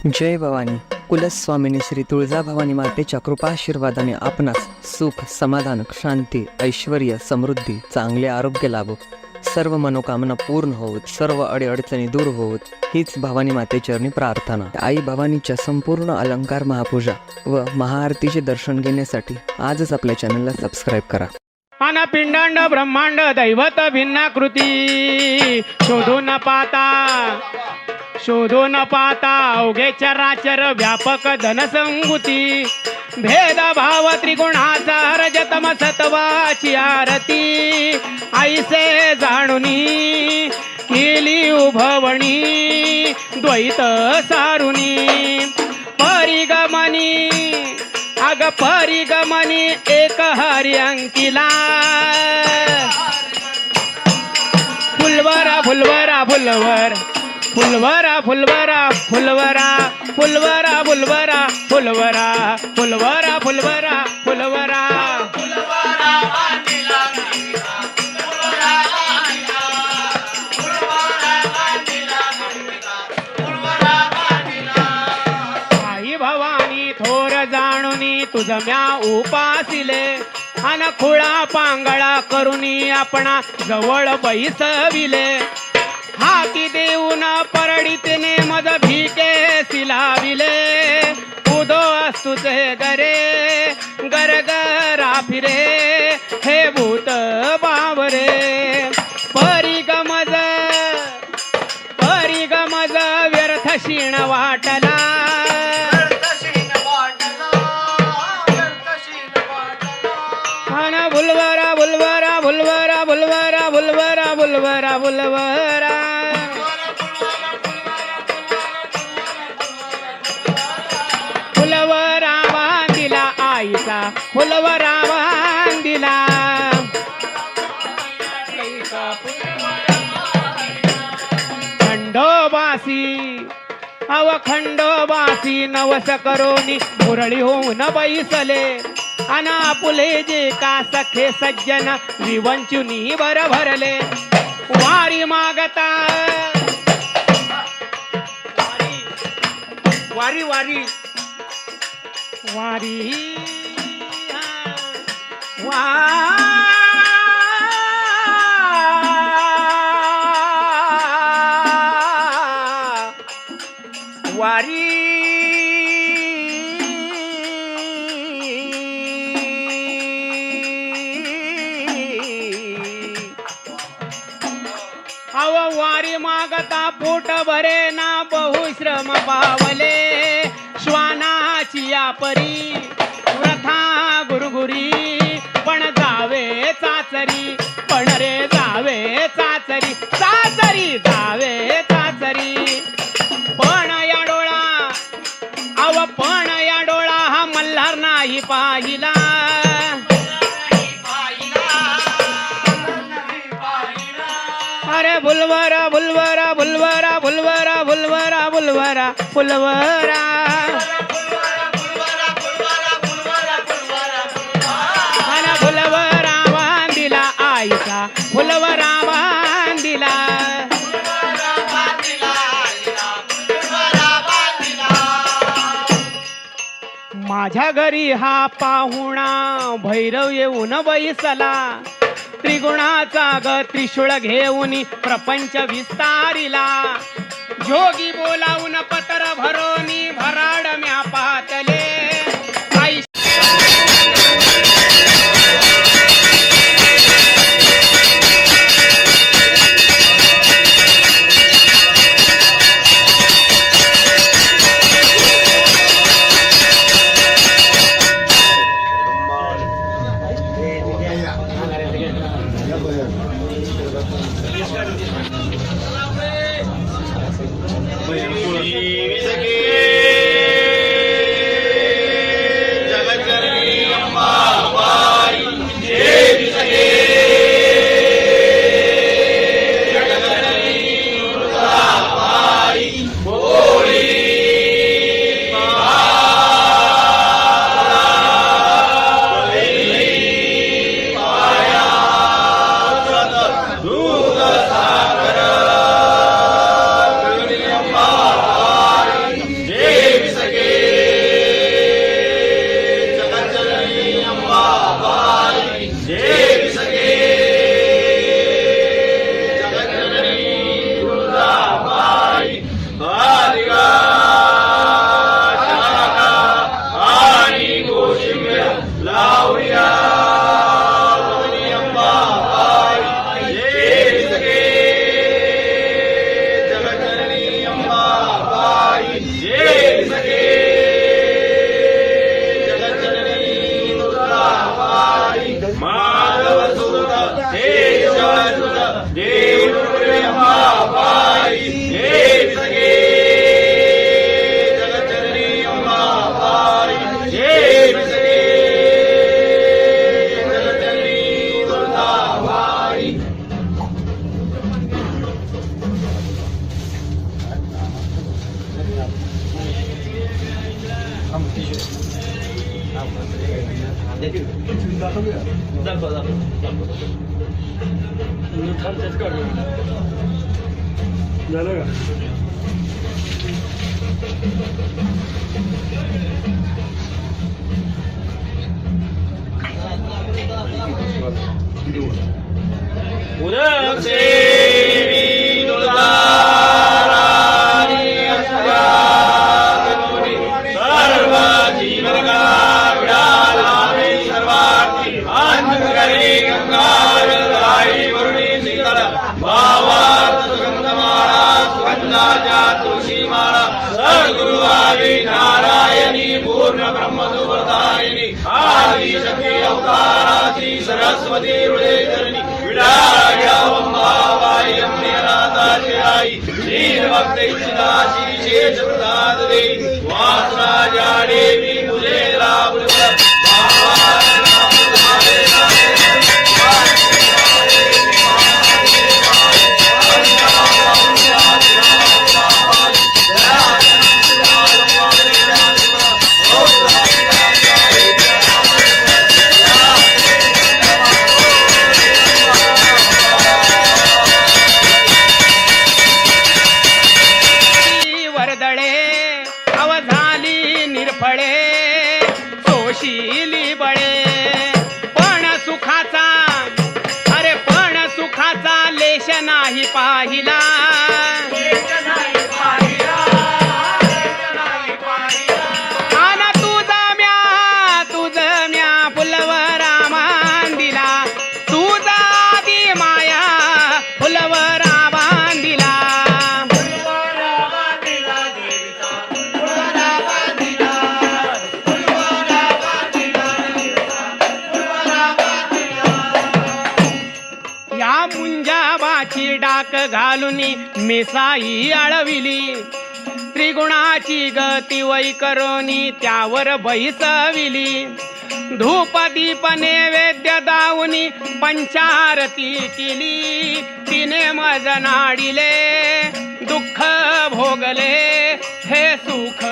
जय भवानी. कुलस्वामिनी श्री तुळजाभवानी मातेच्या कृपाशीर्वादाने आपणास सुख, समाधान, शांती, ऐश्वर्य, समृद्धी, चांगले आरोग्य लाभो, सर्व मनोकामना पूर्ण होत, सर्व अडीअडचणी दूर होत, हीच भवानी मातेचरणी प्रार्थना. आई भवानीच्या संपूर्ण अलंकार महापूजा व महाआरतीचे दर्शन घेण्यासाठी आजच आपल्या चॅनलला सबस्क्राईब करा. अन पिंडांड ब्रह्मांड दैवत भिन्नाकृती शोधून पाता अवघे चराचर व्यापक धनसंगुती भेद भाव त्रिगुणाचा रजतम सत्वाची आरती ऐसे जाणुनी केली उभवणी द्वैत सारुनी परिगमनी अग परिगमनी एक हरी अंकिला फुलवरा फुलवरा फुलवर फुलवरा फुलवरा फुलवरा फुलवरा फुलवरा फुलवरा फुलवरा फुलवरा फुलवरा आई भवानी थोर जाणुनी तुझ म्या उपासिले अन खुळा पांगळा करुनी आपणा जवळ बैसविले हाती देऊन परडितने मज भीके सिलाविले उदो असतुचे गरे गरगरा फिरे हे भूत बावरे परिगमज व्यर्थ क्षीण वाटला अन बुलवरा बुलवरा बुलवरा बुलवरा बुलवरा बुलवरा बुलवरा फुलवरा बांधिला आईचा फुलवरा बांधिला खंडोबासी खंडोबासी नवस करोनी मुरळी होऊन बैसले अन आपुले जे का सखे सज्जन विवंचुनी बर भरले वारी मागता वारी वारी वारी वारी अव वारी मागता पोट भरे ना बहुश्रम पावले श्वानाची या परी व्रथा गुरुगुरी पण जावे चाचरी पण रे जावे चाचरी चाचरी जावे चाचरी पण या डोळा अव पण या डोळा हा मल्हार नाही पाहिला अरे बुलवरा बुलवरा बुलवरा बुलवरा बुलवरा बुलवरा फुलवरा अन फुलवरा बांधिला आईचा फुलवरा बांधिला माझ्या घरी हा पाहुणा भैरव येऊन बैसला त्रिगुणाचा ग त्रिशूळ घेऊन प्रपंच विस्तारिला जोगी बोलावून पत्र भरोनी भराड म्या पातले झालं का? नारायणी पूर्ण ब्रह्मदुर्दायिनी आदि शक्ती अवताराची सरस्वती हृदयधरणी विडाळ्यावंबाबाई अम्मेनाथाची आई दीनभक्त इच्छिताची शेष प्रसाद देवी वासराजा देवी तुझे लाभ सोशीली बळे पण सुखाचा लेश नाही पाहिला आना तुझ म्या फुलवरा बांधिला तुझा आदी माया फुलवरा बांधिला या मुंजाबाची डाक घालून मिसाई आळविली त्रिगुणाची गती वैकरोनी त्यावर बैसविली धूप दीप नैवेद्य दावुनी पंचारती केली तिने मज नाडिले दुःख भोगले हे सुख